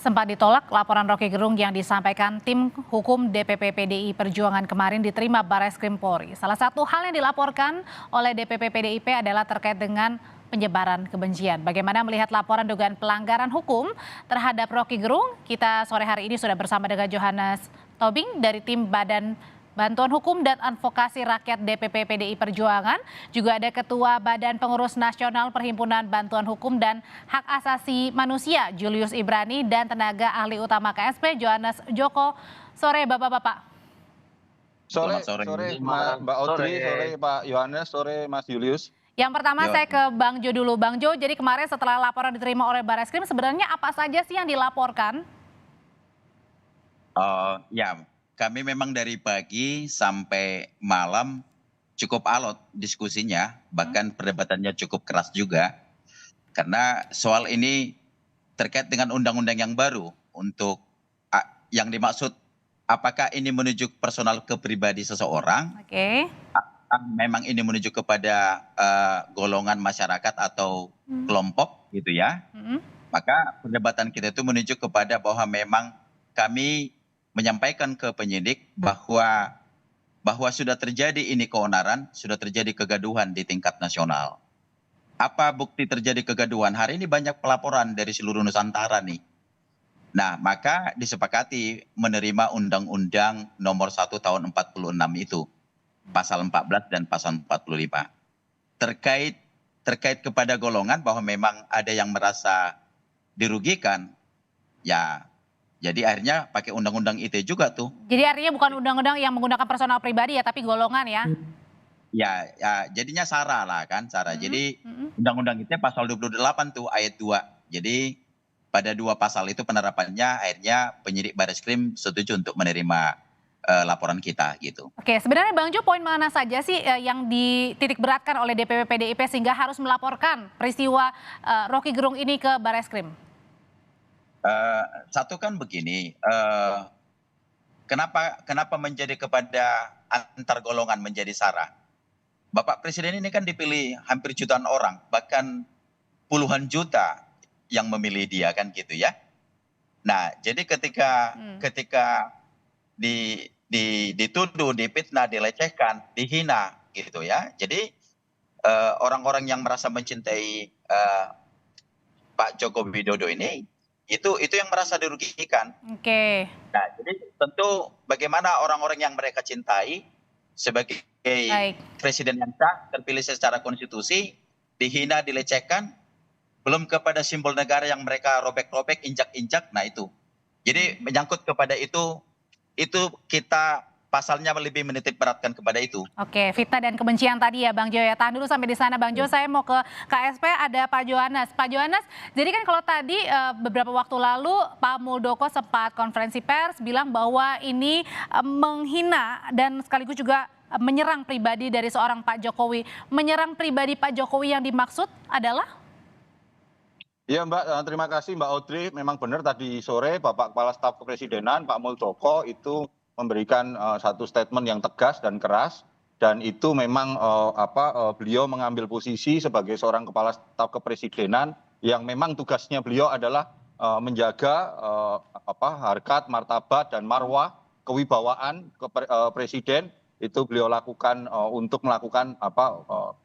Sempat ditolak, laporan Roky Gerung yang disampaikan tim hukum DPP PDI Perjuangan kemarin diterima Barreskrim Polri. Salah satu hal yang dilaporkan oleh DPP PDIP adalah terkait dengan penyebaran kebencian. Bagaimana melihat laporan dugaan pelanggaran hukum terhadap Roky Gerung? Kita sore hari ini sudah bersama dengan Johannes Tobing dari tim Badan Bantuan Hukum dan Advokasi Rakyat DPP PDI Perjuangan. Juga ada Ketua Badan Pengurus Nasional Perhimpunan Bantuan Hukum dan Hak Asasi Manusia Julius Ibrani dan tenaga ahli utama KSP Johannes Joko. Sore Bapak-bapak. Sore Mbak Audrey, sore Pak Yohanes, sore Mas Julius. Yang pertama saya ke Bang Jo dulu. Bang Jo, jadi kemarin setelah laporan diterima oleh Barreskrim, sebenarnya apa saja sih yang dilaporkan? Ya, kami memang dari pagi sampai malam cukup alot diskusinya, bahkan perdebatannya cukup keras juga. Karena soal ini terkait dengan undang-undang yang baru untuk yang dimaksud apakah ini menuju personal ke pribadi seseorang, memang ini menuju kepada golongan masyarakat atau kelompok gitu ya. Maka perdebatan kita itu menuju kepada bahwa memang kami menyampaikan ke penyidik bahwa sudah terjadi ini keonaran, sudah terjadi kegaduhan di tingkat nasional. Apa bukti terjadi kegaduhan? Hari ini banyak pelaporan dari seluruh Nusantara nih. Nah, maka disepakati menerima Undang-Undang Nomor 1 Tahun 46 itu, Pasal 14 dan Pasal 45. Terkait kepada golongan bahwa memang ada yang merasa dirugikan, ya. Jadi akhirnya pakai undang-undang ITE juga tuh. Jadi artinya bukan undang-undang yang menggunakan personal pribadi ya, tapi golongan ya? Ya, jadinya SARA lah kan, SARA. Jadi undang-undang ITE pasal 28 tuh ayat 2. Jadi pada dua pasal itu penerapannya akhirnya penyidik Barreskrim setuju untuk menerima laporan kita gitu. Oke, sebenarnya Bang Jo, poin mana saja sih yang dititik beratkan oleh DPP PDIP sehingga harus melaporkan peristiwa Roky Gerung ini ke Barreskrim? Satu kan begini, kenapa menjadi kepada antar golongan menjadi SARA? Bapak Presiden ini kan dipilih hampir jutaan orang, bahkan puluhan juta yang memilih dia kan gitu ya. Nah, jadi ketika dituduh, difitnah, dilecehkan, dihina gitu ya. Jadi orang-orang yang merasa mencintai Pak Joko Widodo ini itu yang merasa dirugikan. Nah, jadi tentu bagaimana orang-orang yang mereka cintai sebagai presiden yang sah, terpilih secara konstitusi, dihina, dilecehkan, belum kepada simbol negara yang mereka robek-robek, injak-injak, nah itu. Jadi menyangkut kepada itu kita pasalnya lebih menitik beratkan kepada itu. Oke, fitnah dan kebencian tadi ya Bang Jo ya. Tahan dulu sampai di sana Bang Jo, saya mau ke KSP, ada Pak Johannes. Pak Johannes, jadi kan kalau tadi beberapa waktu lalu Pak Muldoko sempat konferensi pers bilang bahwa ini menghina dan sekaligus juga menyerang pribadi dari seorang Pak Jokowi. Menyerang pribadi Pak Jokowi yang dimaksud adalah? Ya Mbak, terima kasih Mbak Audrey. Memang benar tadi sore Bapak Kepala Staf Kepresidenan Pak Muldoko itu memberikan satu statement yang tegas dan keras, dan itu memang beliau mengambil posisi sebagai seorang Kepala Staf Kepresidenan yang memang tugasnya beliau adalah menjaga harkat, martabat dan marwah kewibawaan presiden. Itu beliau lakukan untuk melakukan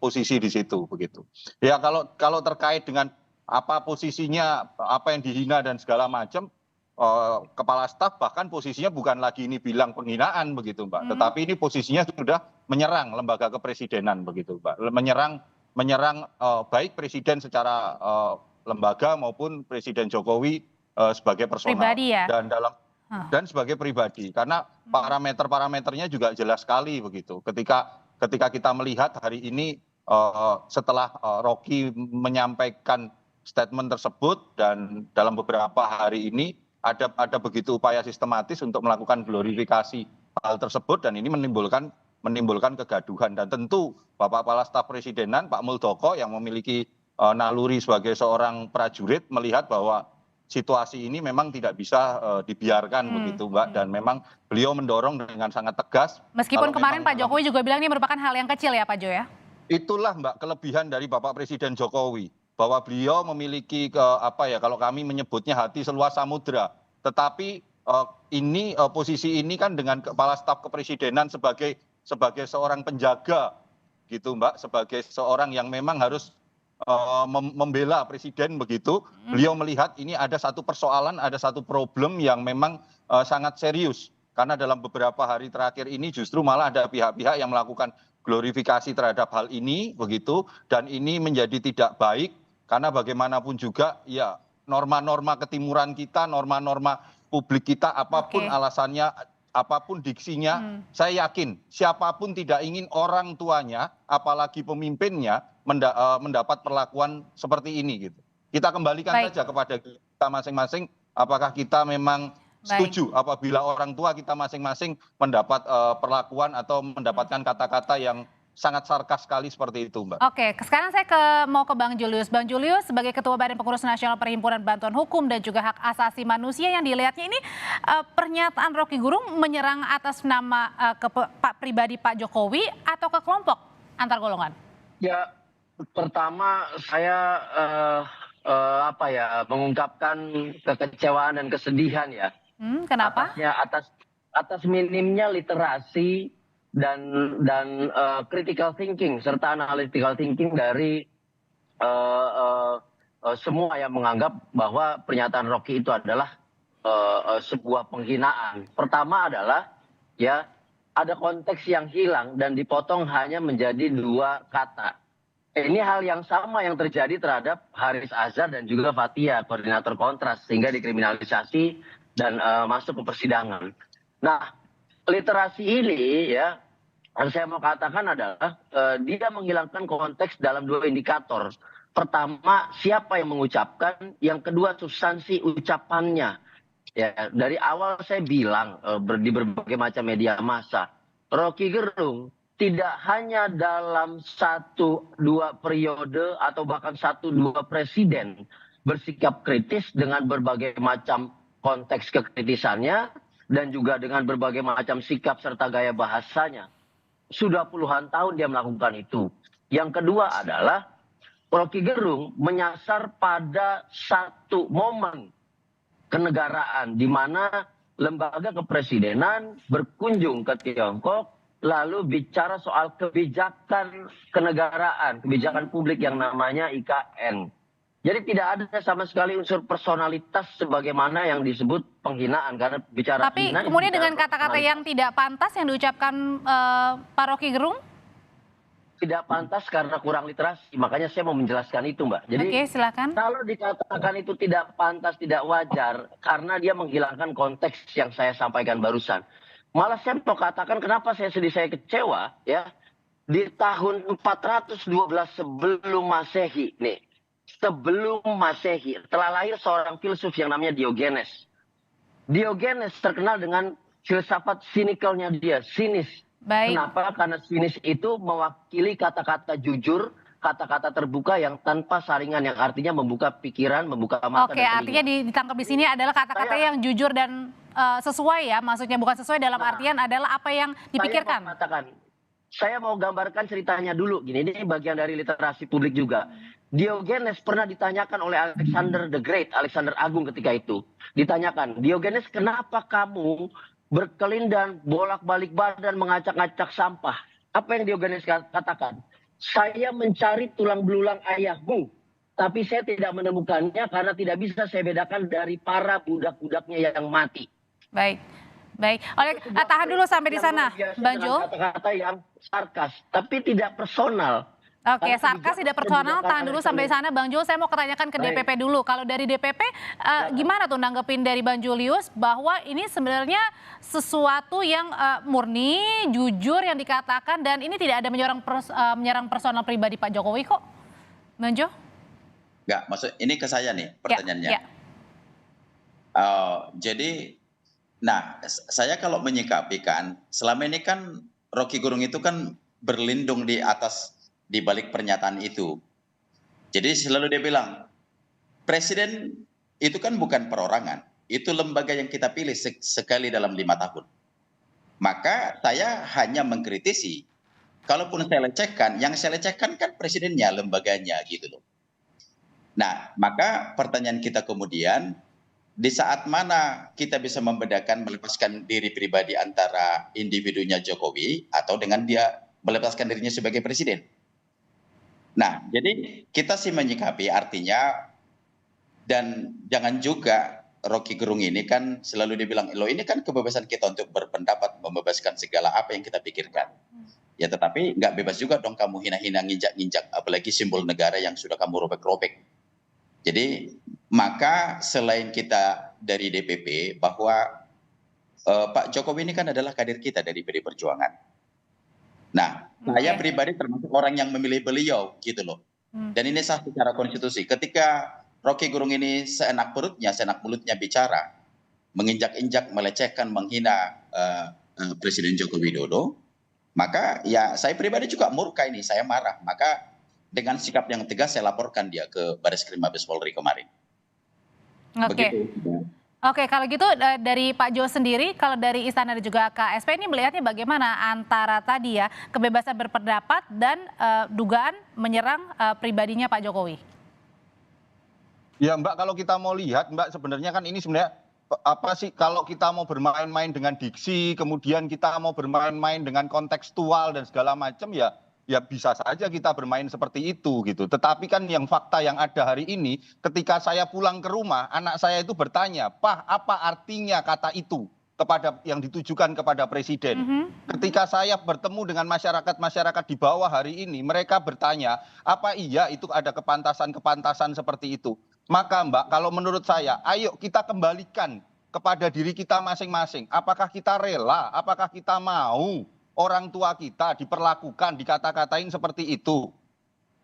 posisi di situ begitu. Ya kalau terkait dengan apa posisinya, apa yang dihina dan segala macam, kepala staf bahkan posisinya bukan lagi ini bilang penghinaan begitu Mbak, tetapi ini posisinya sudah menyerang lembaga kepresidenan begitu Mbak, menyerang baik presiden secara lembaga maupun Presiden Jokowi sebagai personal Pribadi ya? dan sebagai pribadi, karena parameternya juga jelas sekali begitu. Ketika kita melihat hari ini setelah Roky menyampaikan statement tersebut dan dalam beberapa hari ini ada begitu upaya sistematis untuk melakukan glorifikasi hal tersebut, dan ini menimbulkan kegaduhan. Dan tentu Bapak Kepala Staf Presidenan Pak Muldoko yang memiliki naluri sebagai seorang prajurit melihat bahwa situasi ini memang tidak bisa dibiarkan begitu Mbak, dan memang beliau mendorong dengan sangat tegas. Meskipun kemarin Pak Jokowi juga bilang ini merupakan hal yang kecil ya Pak Jo ya? Itulah Mbak kelebihan dari Bapak Presiden Jokowi. bahwa beliau memiliki apa ya, kalau kami menyebutnya hati seluas samudra. Tetapi posisi ini kan dengan kepala staf kepresidenan sebagai seorang penjaga gitu Mbak, sebagai seorang yang memang harus membela presiden begitu. Beliau melihat ini ada satu persoalan, ada satu problem yang memang sangat serius. Karena dalam beberapa hari terakhir ini justru malah ada pihak-pihak yang melakukan glorifikasi terhadap hal ini begitu, dan ini menjadi tidak baik karena bagaimanapun juga ya norma-norma ketimuran kita, norma-norma publik kita, apapun alasannya, apapun diksinya, saya yakin siapapun tidak ingin orang tuanya, apalagi pemimpinnya mendapat perlakuan seperti ini gitu. Kita kembalikan saja kepada kita masing-masing, apakah kita memang setuju apabila orang tua kita masing-masing mendapat perlakuan atau mendapatkan kata-kata yang sangat sarkas sekali seperti itu, Mbak. Oke, sekarang saya mau ke Bang Julius. Bang Julius sebagai Ketua Badan Pengurus Nasional Perhimpunan Bantuan Hukum dan juga Hak Asasi Manusia, yang dilihatnya ini pernyataan Roky Gerung menyerang atas nama ke pribadi Pak Jokowi atau ke kelompok antar golongan? Ya, pertama saya mengungkapkan kekecewaan dan kesedihan ya. Kenapa? Atas minimnya literasi dan critical thinking serta analytical thinking dari semua yang menganggap bahwa pernyataan Roky itu adalah sebuah penghinaan. Pertama adalah ya ada konteks yang hilang dan dipotong hanya menjadi 2 kata. Ini hal yang sama yang terjadi terhadap Haris Azhar dan juga Fathia, koordinator Kontras, sehingga dikriminalisasi dan masuk ke persidangan. Nah, literasi ini ya, yang saya mau katakan adalah dia menghilangkan konteks dalam 2 indikator. Pertama, siapa yang mengucapkan, yang kedua substansi ucapannya. Ya, dari awal saya bilang di berbagai macam media massa, Roky Gerung tidak hanya dalam 1-2 periode atau bahkan 1-2 presiden bersikap kritis dengan berbagai macam konteks kekritisannya dan juga dengan berbagai macam sikap serta gaya bahasanya. Sudah puluhan tahun dia melakukan itu. Yang kedua adalah Roky Gerung menyasar pada satu momen kenegaraan di mana lembaga kepresidenan berkunjung ke Tiongkok lalu bicara soal kebijakan kenegaraan, kebijakan publik yang namanya IKN. Jadi tidak ada sama sekali unsur personalitas sebagaimana yang disebut penghinaan, karena bicara. Tapi kemudian dengan kata-kata yang tidak pantas yang diucapkan Pak Roky Gerung? Tidak pantas karena kurang literasi, makanya saya mau menjelaskan itu, Mbak. Jadi silakan. Kalau dikatakan itu tidak pantas, tidak wajar, karena dia menghilangkan konteks yang saya sampaikan barusan. Malah saya mau katakan kenapa saya sedih, saya kecewa ya. Di tahun 412 sebelum Masehi nih. Sebelum Masehi telah lahir seorang filsuf yang namanya Diogenes. Diogenes terkenal dengan filsafat sinikalnya dia, sinis. Baik. Kenapa? Karena sinis itu mewakili kata-kata jujur, kata-kata terbuka yang tanpa saringan, yang artinya membuka pikiran, membuka mata. Oke, artinya ditangkap di sini adalah kata-kata yang jujur dan sesuai ya, maksudnya bukan sesuai dalam artian adalah apa yang dipikirkan. Saya mau gambarkan ceritanya dulu gini, ini bagian dari literasi publik juga. Diogenes pernah ditanyakan oleh Alexander the Great, Alexander Agung ketika itu. Ditanyakan, Diogenes, kenapa kamu berkelindan, bolak-balik badan, ngacak-ngacak sampah? Apa yang Diogenes katakan? Saya mencari tulang belulang ayahmu, tapi saya tidak menemukannya karena tidak bisa saya bedakan dari para budak-budaknya yang mati. Baik, baik. Tahan dulu sampai di sana, Bang Jo. Kata-kata yang sarkas, tapi tidak personal. Oke, sarkas tidak personal, tahan dulu sampai sana. Bang Jo, saya mau tanyakan ke DPP dulu. Kalau dari DPP, gimana tuh nanggepin dari Bang Julius bahwa ini sebenarnya sesuatu yang murni, jujur yang dikatakan, dan ini tidak ada menyerang personal pribadi Pak Jokowi kok, Bang Jo? Enggak, maksud ini ke saya nih pertanyaannya. Ya. Jadi, nah saya kalau menyikapi kan, selama ini kan Roky Gerung itu kan berlindung di balik pernyataan itu. Jadi selalu dia bilang, presiden itu kan bukan perorangan, itu lembaga yang kita pilih sekali dalam 5 tahun. Maka saya hanya mengkritisi, kalaupun saya lecehkan, yang saya lecehkan kan presidennya, lembaganya gitu loh. Nah, maka pertanyaan kita kemudian, di saat mana kita bisa membedakan melepaskan diri pribadi antara individunya Jokowi atau dengan dia melepaskan dirinya sebagai presiden. Nah, jadi kita sih menyikapi artinya, dan jangan juga Rocky Gerung ini kan selalu dibilang, loh ini kan kebebasan kita untuk berpendapat, membebaskan segala apa yang kita pikirkan. Ya tetapi nggak bebas juga dong kamu hina-hina, nginjak-nginjak, apalagi simbol negara yang sudah kamu robek-robek. Jadi maka selain kita dari DPP bahwa Pak Jokowi ini kan adalah kader kita dari PD Perjuangan. Nah, saya pribadi termasuk orang yang memilih beliau gitu loh. Dan ini sah secara konstitusi. Ketika Rocky Gerung ini seenak perutnya, seenak mulutnya bicara, menginjak-injak, melecehkan, menghina Presiden Joko Widodo, maka ya saya pribadi juga murka ini, saya marah. Maka dengan sikap yang tegas saya laporkan dia ke Barreskrim Mabes Polri kemarin. Oke. Oke, kalau gitu dari Pak Jo sendiri, kalau dari Istana dan juga KSP ini melihatnya bagaimana antara tadi ya kebebasan berpendapat dan dugaan menyerang pribadinya Pak Jokowi? Ya Mbak, kalau kita mau lihat Mbak, sebenarnya kan ini sebenarnya apa sih, kalau kita mau bermain-main dengan diksi, kemudian kita mau bermain-main dengan kontekstual dan segala macam, ya bisa saja kita bermain seperti itu gitu. Tetapi kan yang fakta yang ada hari ini, ketika saya pulang ke rumah, anak saya itu bertanya, "Pak, apa artinya kata itu?" kepada yang ditujukan kepada presiden. Ketika saya bertemu dengan masyarakat di bawah hari ini, mereka bertanya, apa iya itu ada kepantasan seperti itu? Maka Mbak, kalau menurut saya, ayo kita kembalikan kepada diri kita masing-masing. Apakah kita rela, apakah kita mau orang tua kita diperlakukan, dikata-katain seperti itu?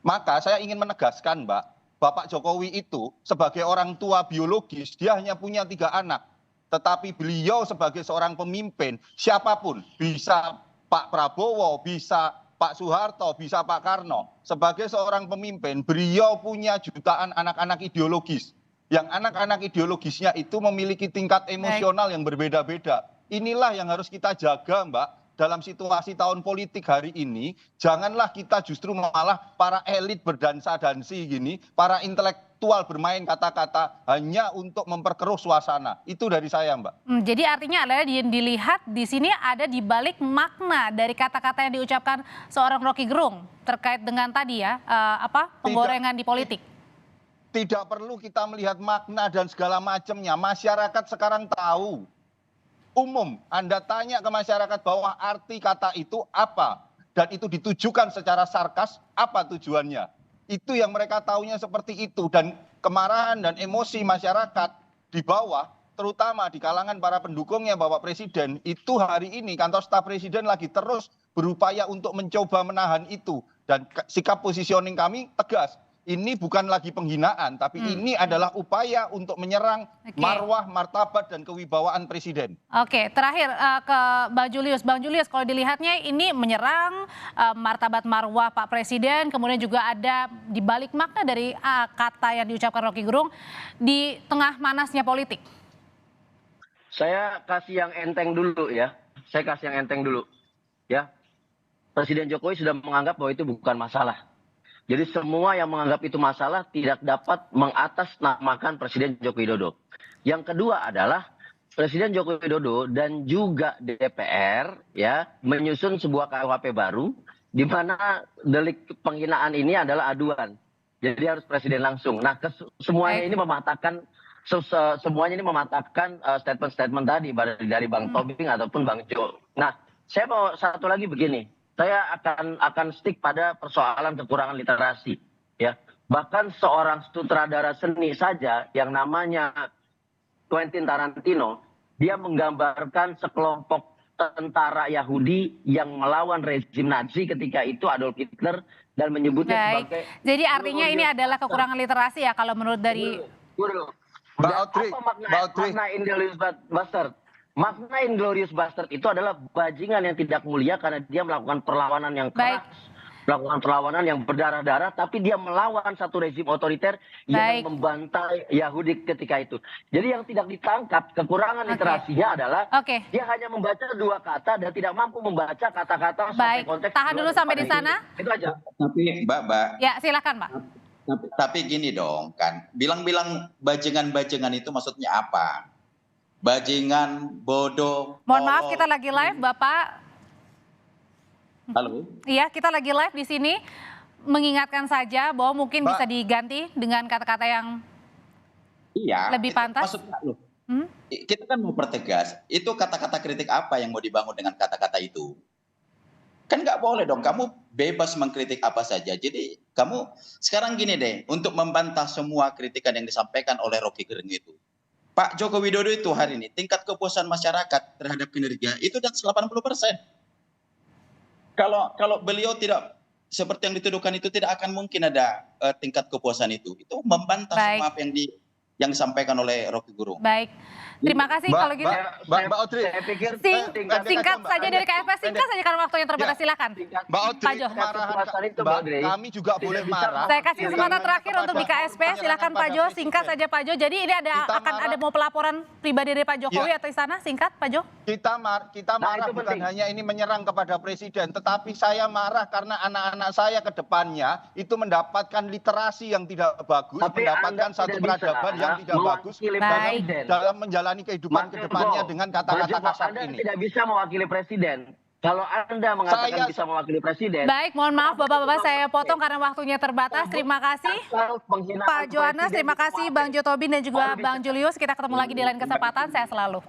Maka saya ingin menegaskan Mbak, Bapak Jokowi itu sebagai orang tua biologis, dia hanya punya 3 anak. Tetapi beliau sebagai seorang pemimpin, siapapun, bisa Pak Prabowo, bisa Pak Soeharto, bisa Pak Karno. Sebagai seorang pemimpin, beliau punya jutaan anak-anak ideologis. Yang anak-anak ideologisnya itu memiliki tingkat emosional yang berbeda-beda. Inilah yang harus kita jaga Mbak. Dalam situasi tahun politik hari ini, janganlah kita justru malah para elit berdansa-dansi gini, para intelektual bermain kata-kata hanya untuk memperkeruh suasana. Itu dari saya Mbak. Jadi artinya adalah dilihat di sini ada di balik makna dari kata-kata yang diucapkan seorang Rocky Gerung terkait dengan tadi ya, penggorengan di politik. Tidak perlu kita melihat makna dan segala macamnya. Masyarakat sekarang tahu. Umum, Anda tanya ke masyarakat bahwa arti kata itu apa, dan itu ditujukan secara sarkas, apa tujuannya. Itu yang mereka tahunya seperti itu, dan kemarahan dan emosi masyarakat di bawah, terutama di kalangan para pendukungnya Bapak Presiden, itu hari ini kantor staf Presiden lagi terus berupaya untuk mencoba menahan itu. Dan sikap positioning kami tegas. Ini bukan lagi penghinaan, tapi ini adalah upaya untuk menyerang marwah, martabat, dan kewibawaan Presiden. Oke, terakhir ke Bang Julius. Bang Julius, kalau dilihatnya ini menyerang martabat marwah Pak Presiden, kemudian juga ada di balik makna dari kata yang diucapkan Rocky Gerung di tengah manasnya politik. Saya kasih yang enteng dulu ya. Ya. Presiden Jokowi sudah menganggap bahwa itu bukan masalah. Jadi semua yang menganggap itu masalah tidak dapat mengatasnamakan Presiden Joko Widodo. Yang kedua adalah Presiden Joko Widodo dan juga DPR ya menyusun sebuah KUHP baru di mana delik penghinaan ini adalah aduan. Jadi harus presiden langsung. Nah, semuanya ini mematahkan statement-statement tadi dari Bang Tobing ataupun Bang Jo. Nah, saya mau satu lagi begini. Saya akan stick pada persoalan kekurangan literasi ya. Bahkan seorang sutradara seni saja yang namanya Quentin Tarantino, dia menggambarkan sekelompok tentara Yahudi yang melawan rezim Nazi ketika itu Adolf Hitler dan menyebutnya sebagai. Jadi artinya ini adalah kekurangan literasi ya kalau menurut dari Mbak Audrey, makna Inglourious Bastard? Makna Inglourious Bastard itu adalah bajingan yang tidak mulia karena dia melakukan perlawanan yang keras, melakukan perlawanan yang berdarah-darah, tapi dia melawan satu rezim otoriter yang membantai Yahudi ketika itu. Jadi yang tidak ditangkap kekurangan literasinya adalah dia hanya membaca 2 kata dan tidak mampu membaca kata-kata sampai konteks. Tahan dulu sampai di sana. Itu aja. Tapi Mbak. Ya silakan Pak. Tapi gini dong kan, bilang-bilang bajingan-bajingan itu maksudnya apa? Bajingan, bodoh, Mohon maaf, kita tolol. lagi live, Bapak. Halo? Iya, kita lagi live di sini. Mengingatkan saja bahwa mungkin Mbak. bisa diganti dengan kata-kata yang Iya. lebih itu pantas. Maksudnya loh, Hmm? kita kan mau pertegas, itu kata-kata kritik apa yang mau dibangun dengan kata-kata itu? Kan nggak boleh dong, kamu bebas mengkritik apa saja. Jadi kamu sekarang gini deh, untuk membantah semua kritikan yang disampaikan oleh Rocky Gerung itu. Pak Joko Widodo itu hari ini tingkat kepuasan masyarakat terhadap kinerja itu di atas 80%. Kalau beliau tidak seperti yang dituduhkan itu, tidak akan mungkin ada tingkat kepuasan itu. Itu membantah Baik. semua apa yang disampaikan oleh Rocky Gerung. Baik, terima kasih Mbak, kalau gitu. Mbak Audrey. Saya pikir Singkat Mbak. saja dari KFP, singkat saja karena waktunya terbatas, Ya. silakan. Mbak Audrey, Pak Jo. kemarahan itu, Mbak, Mbak Audrey, kami juga tidak boleh bisa marah. Saya kasih kesempatan Jangan terakhir untuk di KSP, silakan Pak Jo, singkat saja Pak Jo. Jadi ini Kita akan marah. ada mau pelaporan pribadi dari Pak Jokowi Ya. atau istana, singkat Pak Jo. Kita marah itu bukan penting. hanya ini menyerang kepada presiden, tetapi saya marah karena anak-anak saya ke depannya itu mendapatkan literasi yang tidak bagus, Tapi mendapatkan Anda satu tidak peradaban bisa yang tidak bagus mewakili Baik. presiden. dalam menjalani kehidupan Mas ke depannya Joko, dengan kata-kata Mas Joko, kasar Anda ini. tidak bisa mewakili presiden. Kalau Anda mengatakan Saya- bisa mewakili presiden, Baik, mohon maaf Bapak-Bapak saya potong karena waktunya terbatas. Terima kasih asal penghinaan Pak Johannes, presiden terima itu kasih apa? Bang Jo Tobin dan juga Baru bisa. Bang Julius. Kita ketemu lagi di lain kesempatan, saya selalu.